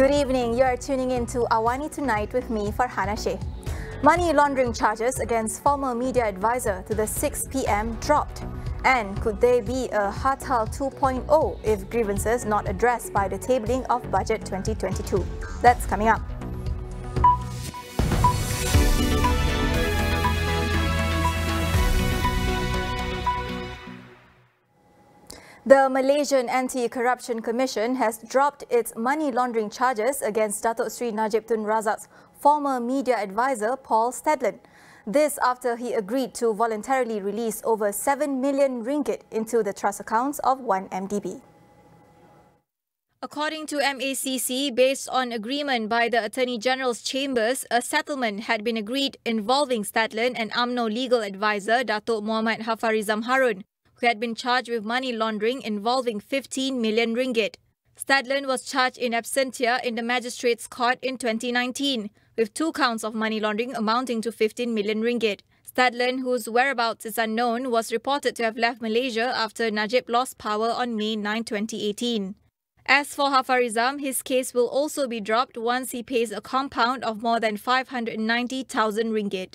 Good evening. You are tuning in to AWANI Tonight with me, Farhana Sheikh. Money laundering charges against former media advisor to the 6 p.m. dropped. And could there be a Hartal 2.0 if grievances not addressed by the tabling of Budget 2022? That's coming up. The Malaysian Anti-Corruption Commission has dropped its money laundering charges against Datuk Sri Najib Tun Razak's former media advisor Paul Stedland. This after he agreed to voluntarily release over 7 million ringgit into the trust accounts of 1MDB. According to MACC, based on agreement by the Attorney General's chambers, a settlement had been agreed involving Stedland and UMNO legal advisor Datuk Muhammad Hafarizam Harun, who had been charged with money laundering involving 15 million ringgit. Stedland was charged in absentia in the Magistrates Court in 2019, with 2 counts of money laundering amounting to 15 million ringgit. Stedland, whose whereabouts is unknown, was reported to have left Malaysia after Najib lost power on May 9, 2018. As for Hafarizam, his case will also be dropped once he pays a compound of more than 590,000 ringgit.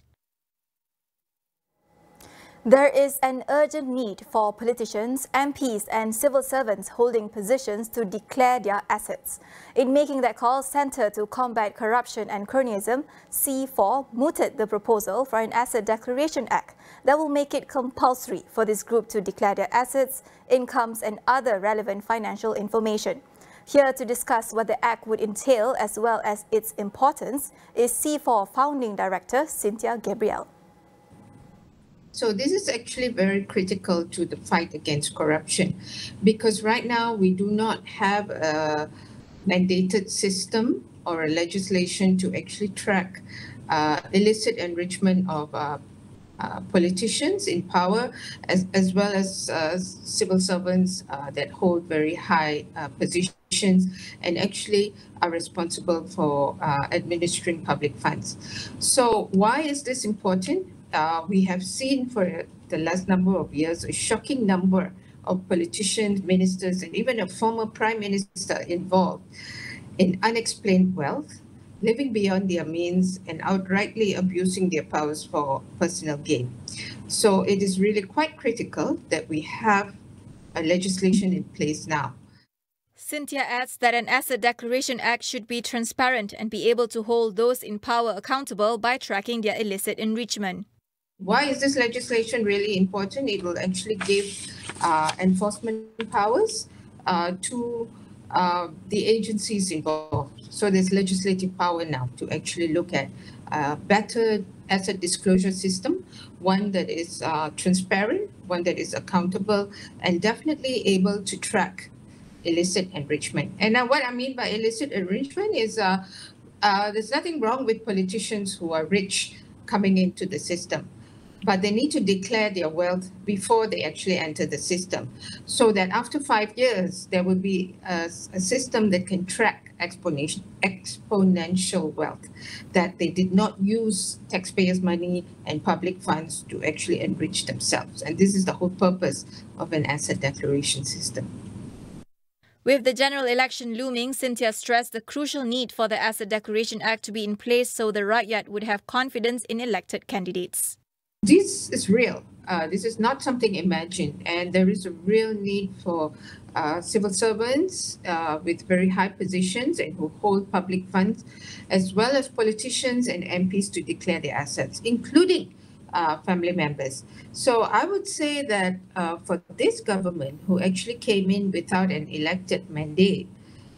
There is an urgent need for politicians, MPs and civil servants holding positions to declare their assets. In making that call, Centre to Combat Corruption and Cronyism, C4, mooted the proposal for an Asset Declaration Act that will make it compulsory for this group to declare their assets, incomes and other relevant financial information. Here to discuss what the Act would entail as well as its importance is C4 Founding Director Cynthia Gabriel. So this is actually very critical to the fight against corruption because right now we do not have a mandated system or a legislation to actually track illicit enrichment of politicians in power as well as civil servants that hold very high positions and actually are responsible for administering public funds. So why is this important? We have seen for the last number of years a shocking number of politicians, ministers, and even a former prime minister involved in unexplained wealth, living beyond their means and outrightly abusing their powers for personal gain. So it is really quite critical that we have a legislation in place now. Cynthia adds that an Asset Declaration Act should be transparent and be able to hold those in power accountable by tracking their illicit enrichment. Why is this legislation really important? It will actually give enforcement powers to the agencies involved. So there's legislative power now to actually look at a better asset disclosure system, one that is transparent, one that is accountable, and definitely able to track illicit enrichment. And now what I mean by illicit enrichment is there's nothing wrong with politicians who are rich coming into the system, but they need to declare their wealth before they actually enter the system, so that after 5 years, there will be a system that can track exponential wealth, that they did not use taxpayers' money and public funds to actually enrich themselves. And this is the whole purpose of an asset declaration system. With the general election looming, Cynthia stressed the crucial need for the Asset Declaration Act to be in place so the rakyat would have confidence in elected candidates. This is real. This is not something imagined, and there is a real need for civil servants with very high positions and who hold public funds, as well as politicians and MPs to declare their assets, including family members. So I would say that for this government, who actually came in without an elected mandate,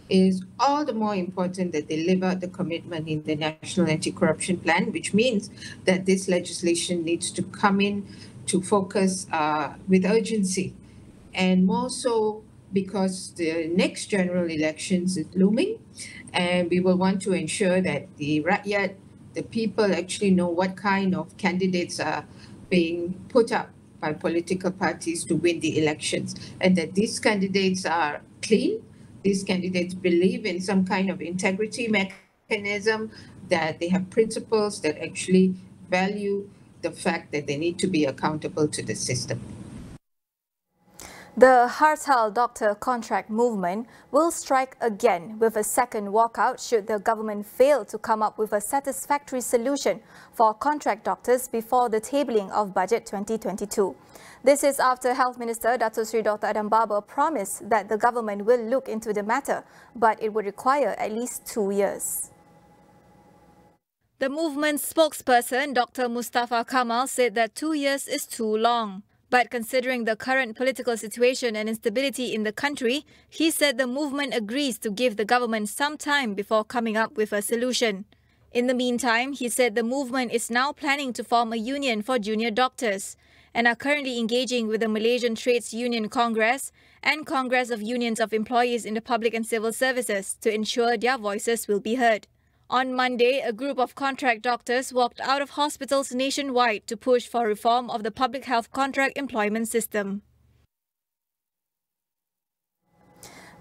is all the more important that they live out the commitment in the National Anti-Corruption Plan, which means that this legislation needs to come in to focus with urgency, and more so because the next general elections is looming, and we will want to ensure that the rakyat, the people actually know what kind of candidates are being put up by political parties to win the elections, and that these candidates are clean. These candidates believe in some kind of integrity mechanism, that they have principles that actually value the fact that they need to be accountable to the system. The Hartal doctor contract movement will strike again with a second walkout should the government fail to come up with a satisfactory solution for contract doctors before the tabling of Budget 2022. This is after Health Minister Datuk Seri Dr. Adam Baber promised that the government will look into the matter, but it would require at least 2 years. The movement's spokesperson, Dr. Mustafa Kamal, said that 2 years is too long. But considering the current political situation and instability in the country, he said the movement agrees to give the government some time before coming up with a solution. In the meantime, he said the movement is now planning to form a union for junior doctors and are currently engaging with the Malaysian Trades Union Congress and Congress of Unions of Employees in the Public and Civil Services to ensure their voices will be heard. On Monday, a group of contract doctors walked out of hospitals nationwide to push for reform of the public health contract employment system.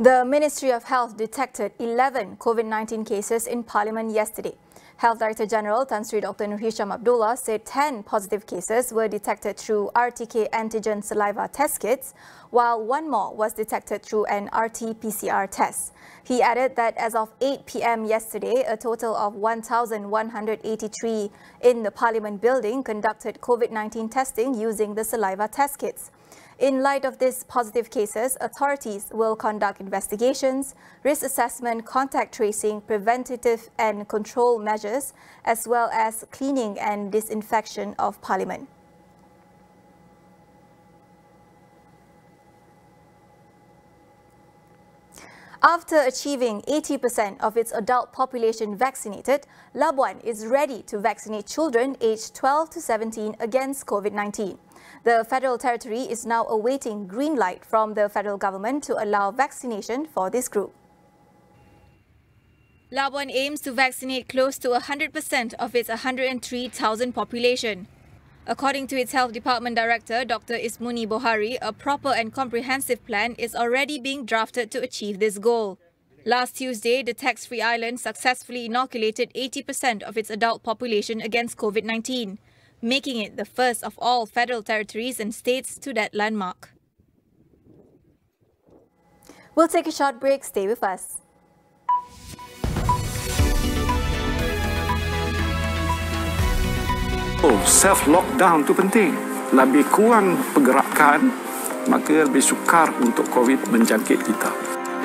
The Ministry of Health detected 11 COVID-19 cases in Parliament yesterday. Health Director General Tan Sri Dr. Nur Hisham Abdullah said 10 positive cases were detected through RTK antigen saliva test kits, while one more was detected through an RT-PCR test. He added that as of 8 p.m. yesterday, a total of 1,183 in the Parliament building conducted COVID-19 testing using the saliva test kits. In light of these positive cases, authorities will conduct investigations, risk assessment, contact tracing, preventative and control measures, as well as cleaning and disinfection of Parliament. After achieving 80% of its adult population vaccinated, Labuan is ready to vaccinate children aged 12 to 17 against COVID-19. The Federal Territory is now awaiting green light from the federal government to allow vaccination for this group. Labuan aims to vaccinate close to 100% of its 103,000 population. According to its Health Department Director, Dr. Ismuni Bohari, a proper and comprehensive plan is already being drafted to achieve this goal. Last Tuesday, the tax-free island successfully inoculated 80% of its adult population against COVID-19, making it the first of all federal territories and states to that landmark. We'll take a short break. Stay with us. Self-lockdown tu penting. Lebih kurang pergerakan, maka lebih sukar untuk COVID menjangkit kita.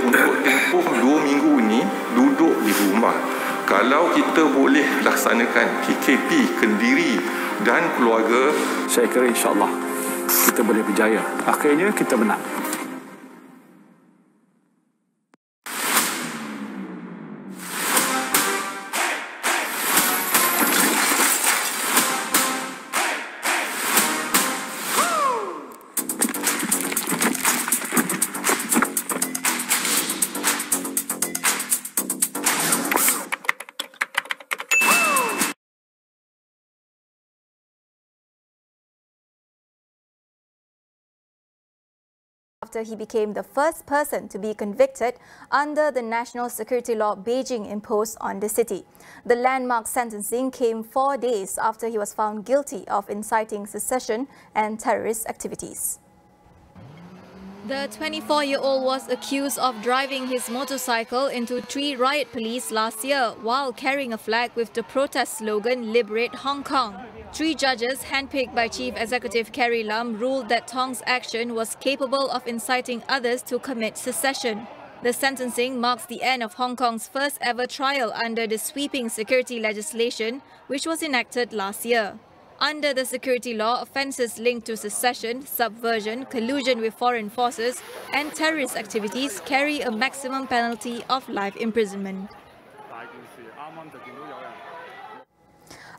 Untuk tempoh 2 minggu ni, duduk di rumah. Kalau kita boleh laksanakan PKP, Kendiri dan keluarga, saya kira insyaAllah kita boleh berjaya. Akhirnya kita menang. After he became the first person to be convicted under the national security law Beijing imposed on the city. The landmark sentencing came 4 days after he was found guilty of inciting secession and terrorist activities. The 24-year-old was accused of driving his motorcycle into 3 riot police last year while carrying a flag with the protest slogan "Liberate Hong Kong." 3 judges, handpicked by Chief Executive Carrie Lam, ruled that Tong's action was capable of inciting others to commit secession. The sentencing marks the end of Hong Kong's first ever trial under the sweeping security legislation, which was enacted last year. Under the security law, offences linked to secession, subversion, collusion with foreign forces and terrorist activities carry a maximum penalty of life imprisonment.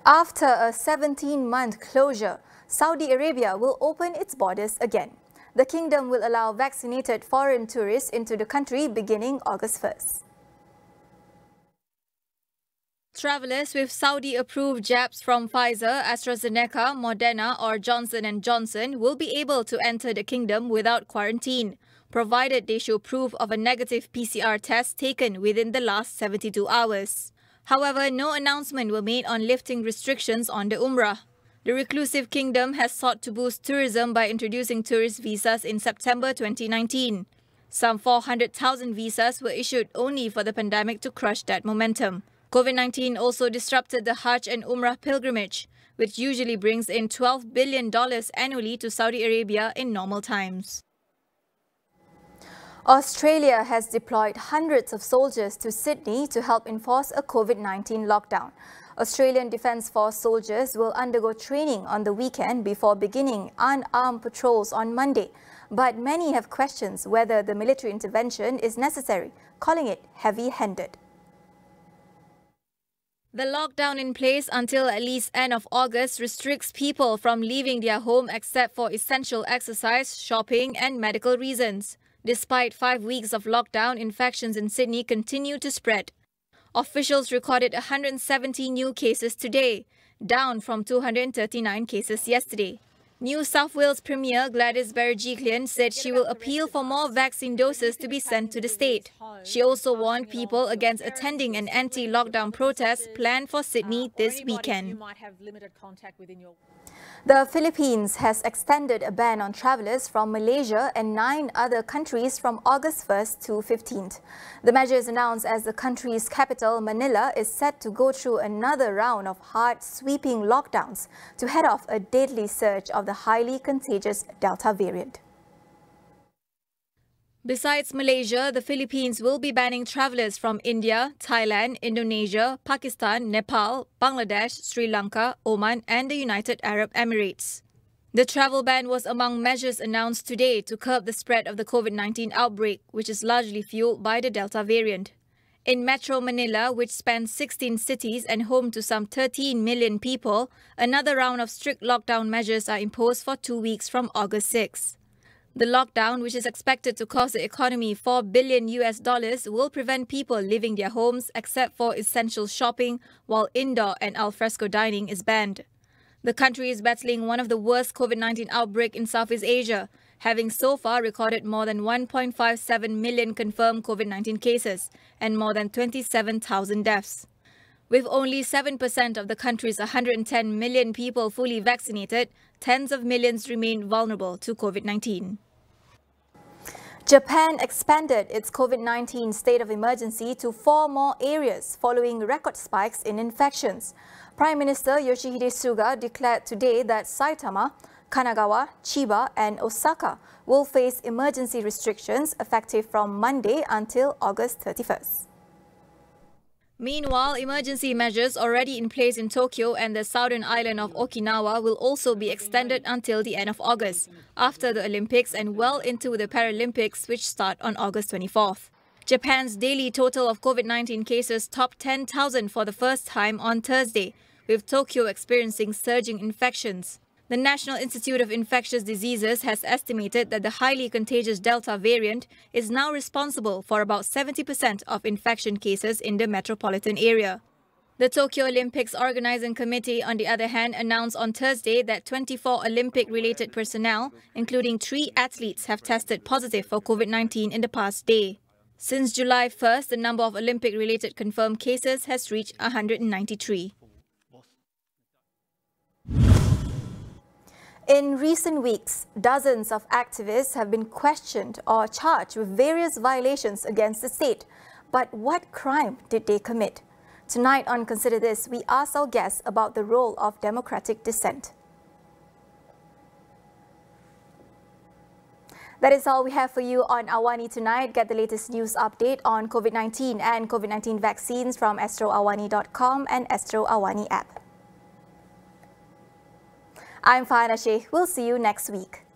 After a 17-month closure, Saudi Arabia will open its borders again. The kingdom will allow vaccinated foreign tourists into the country beginning August 1st. Travellers with Saudi-approved jabs from Pfizer, AstraZeneca, Moderna or Johnson & Johnson will be able to enter the kingdom without quarantine, provided they show proof of a negative PCR test taken within the last 72 hours. However, no announcement were made on lifting restrictions on the Umrah. The reclusive kingdom has sought to boost tourism by introducing tourist visas in September 2019. Some 400,000 visas were issued only for the pandemic to crush that momentum. COVID-19 also disrupted the Hajj and Umrah pilgrimage, which usually brings in $12 billion annually to Saudi Arabia in normal times. Australia has deployed hundreds of soldiers to Sydney to help enforce a COVID-19 lockdown. Australian Defence Force soldiers will undergo training on the weekend before beginning unarmed patrols on Monday. But many have questions whether the military intervention is necessary, calling it heavy-handed. The lockdown in place until at least end of August restricts people from leaving their home except for essential exercise, shopping and medical reasons. Despite 5 weeks of lockdown, infections in Sydney continue to spread. Officials recorded 170 new cases today, down from 239 cases yesterday. New South Wales Premier Gladys Berejiklian said she will appeal for more vaccine doses to be sent to the state. She also warned people against attending an anti-lockdown protest planned for Sydney this weekend. The Philippines has extended a ban on travellers from Malaysia and 9 other countries from August 1st to 15th. The measure is announced as the country's capital, Manila, is set to go through another round of hard, sweeping lockdowns to head off a deadly surge of the highly contagious Delta variant. Besides Malaysia, the Philippines will be banning travellers from India, Thailand, Indonesia, Pakistan, Nepal, Bangladesh, Sri Lanka, Oman and the United Arab Emirates. The travel ban was among measures announced today to curb the spread of the COVID-19 outbreak, which is largely fueled by the Delta variant. In Metro Manila, which spans 16 cities and home to some 13 million people, another round of strict lockdown measures are imposed for 2 weeks from August 6. The lockdown, which is expected to cost the economy $4 billion, will prevent people leaving their homes except for essential shopping, while indoor and alfresco dining is banned. The country is battling one of the worst COVID-19 outbreaks in Southeast Asia, having so far recorded more than 1.57 million confirmed COVID-19 cases and more than 27,000 deaths. With only 7% of the country's 110 million people fully vaccinated, tens of millions remain vulnerable to COVID-19. Japan expanded its COVID-19 state of emergency to 4 more areas following record spikes in infections. Prime Minister Yoshihide Suga declared today that Saitama, Kanagawa, Chiba and Osaka will face emergency restrictions effective from Monday until August 31st. Meanwhile, emergency measures already in place in Tokyo and the southern island of Okinawa will also be extended until the end of August, after the Olympics and well into the Paralympics, which start on August 24th. Japan's daily total of COVID-19 cases topped 10,000 for the first time on Thursday, with Tokyo experiencing surging infections. The National Institute of Infectious Diseases has estimated that the highly contagious Delta variant is now responsible for about 70% of infection cases in the metropolitan area. The Tokyo Olympics Organizing Committee, on the other hand, announced on Thursday that 24 Olympic-related personnel, including 3 athletes, have tested positive for COVID-19 in the past day. Since July 1st, the number of Olympic-related confirmed cases has reached 193. In recent weeks, dozens of activists have been questioned or charged with various violations against the state. But what crime did they commit? Tonight on Consider This, we ask our guests about the role of democratic dissent. That is all we have for you on AWANI tonight. Get the latest news update on COVID-19 and COVID-19 vaccines from astroawani.com and Astro AWANI app. I'm Fahana Sheikh. We'll see you next week.